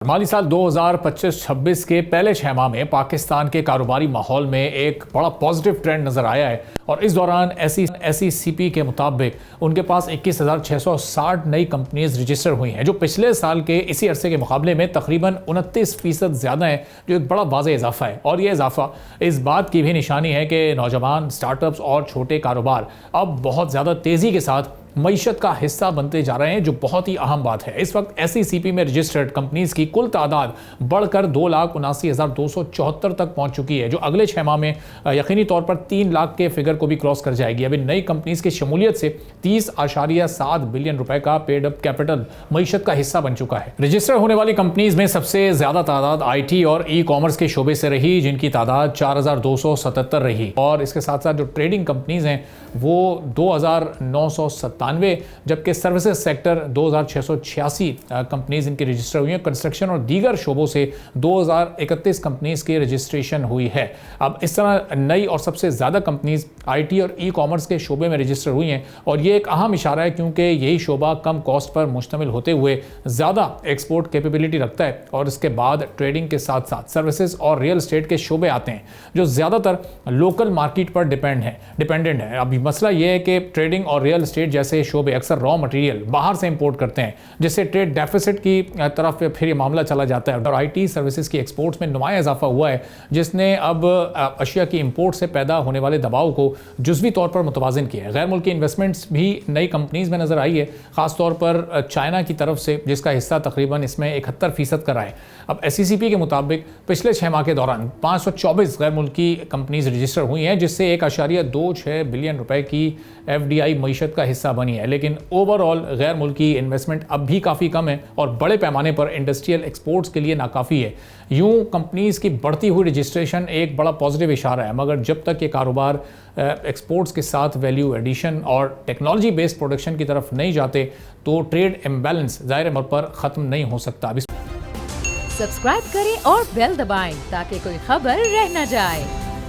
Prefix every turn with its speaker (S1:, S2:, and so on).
S1: माली साल 2025-26 के पहले 6 माह में पाकिस्तान के कारोबारी माहौल में एक बड़ा पॉजिटिव ट्रेंड नज़र आया है और इस दौरान SECP के मुताबिक उनके पास 21,660 नई कंपनीज रजिस्टर हुई हैं, जो पिछले साल के इसी अरसे के मुकाबले में तकरीबन 29% ज़्यादा है, जो एक बड़ा वाज़ेह इजाफा है। और ये इजाफा इस बात की भी निशानी है कि नौजवान स्टार्टअप्स और छोटे कारोबार अब बहुत ज़्यादा तेज़ी के साथ मईशत का हिस्सा बनते जा रहे हैं, जो बहुत ही अहम बात है। इस वक्त SECP में रजिस्टर्ड कंपनीज की कुल तादाद बढ़कर 2,79,274 तक पहुंच चुकी है, जो अगले 6 माह में यकीनी तौर पर 3 लाख के फिगर को भी क्रॉस कर जाएगी। अभी नई कंपनीज की शमूलियत से 30.7 बिलियन रुपए का पेड अप कैपिटल मईशत का हिस्सा बन चुका है। रजिस्टर होने वाली कंपनीज में सबसे ज्यादा तादाद IT और ई-कॉमर्स के शोबे से रही, जिनकी तादाद 4,277 रही। और इसके साथ साथ जो ट्रेडिंग कंपनीज हैं वो 2,997, जबकि सर्विसेज सेक्टर 2,686 कंपनीज इनकी रजिस्टर हुई हैं। कंस्ट्रक्शन और दीगर शोबों से 2,031 कंपनीज की रजिस्ट्रेशन हुई है। अब इस तरह नई और सबसे ज़्यादा कंपनीज IT और ई-कॉमर्स के शोबे में रजिस्टर हुई हैं, और ये एक अहम इशारा है क्योंकि यही शोबा कम कॉस्ट पर मुश्तमिल होते हुए ज़्यादा एक्सपोर्ट कैपेबिलिटी रखता है। और इसके बाद ट्रेडिंग के साथ साथ सर्विसेज और रियल एस्टेट के शोबे आते हैं, जो ज़्यादातर लोकल मार्केट पर डिपेंडेंट है। अभी मसला यह है कि ट्रेडिंग और रियल एस्टेट जैसे शोबे अक्सर रॉ मटेरियल बाहर से इंपोर्ट करते हैं, जिससे ट्रेड डेफिसिट की तरफ फिर ये मामला चला जाता है। और IT सर्विसेज की एक्सपोर्ट्स में नुमाया इजाफा हुआ है, जिसने अब अशिया की इंपोर्ट से पैदा होने वाले दबाव को जुज़वी तौर पर मुतवाज़िन किया है। गैर मुल्की इन्वेस्टमेंट्स भी नई कंपनीज में नजर आई है, खासतौर पर चाइना की तरफ से, जिसका हिस्सा तकरीबन इसमें 71% का रहा है। अब SECP के मुताबिक पिछले 6 माह के दौरान 524 गैर मुल्की कंपनीज रजिस्टर हुई हैं, जिससे 1.26 बिलियन रुपए की FDI मईशत का हिस्सा बनी है। लेकिन ओवरऑल गैर मुल्की इन्वेस्टमेंट अब भी काफ़ी कम है और बड़े पैमाने पर इंडस्ट्रियल एक्सपोर्ट्स के लिए नाकाफ़ी है। यूं कंपनीज की बढ़ती हुई रजिस्ट्रेशन एक बड़ा पॉजिटिव इशारा है, मगर जब तक ये कारोबार एक्सपोर्ट्स के साथ वैल्यू एडिशन और टेक्नोलॉजी बेस्ड प्रोडक्शन की तरफ नहीं जाते, तो ट्रेड इम्बैलेंस ज़ाहिर तौर पर ख़त्म नहीं हो सकता।
S2: सब्सक्राइब करें और बेल दबाएं ताकि कोई खबर रह न जाए।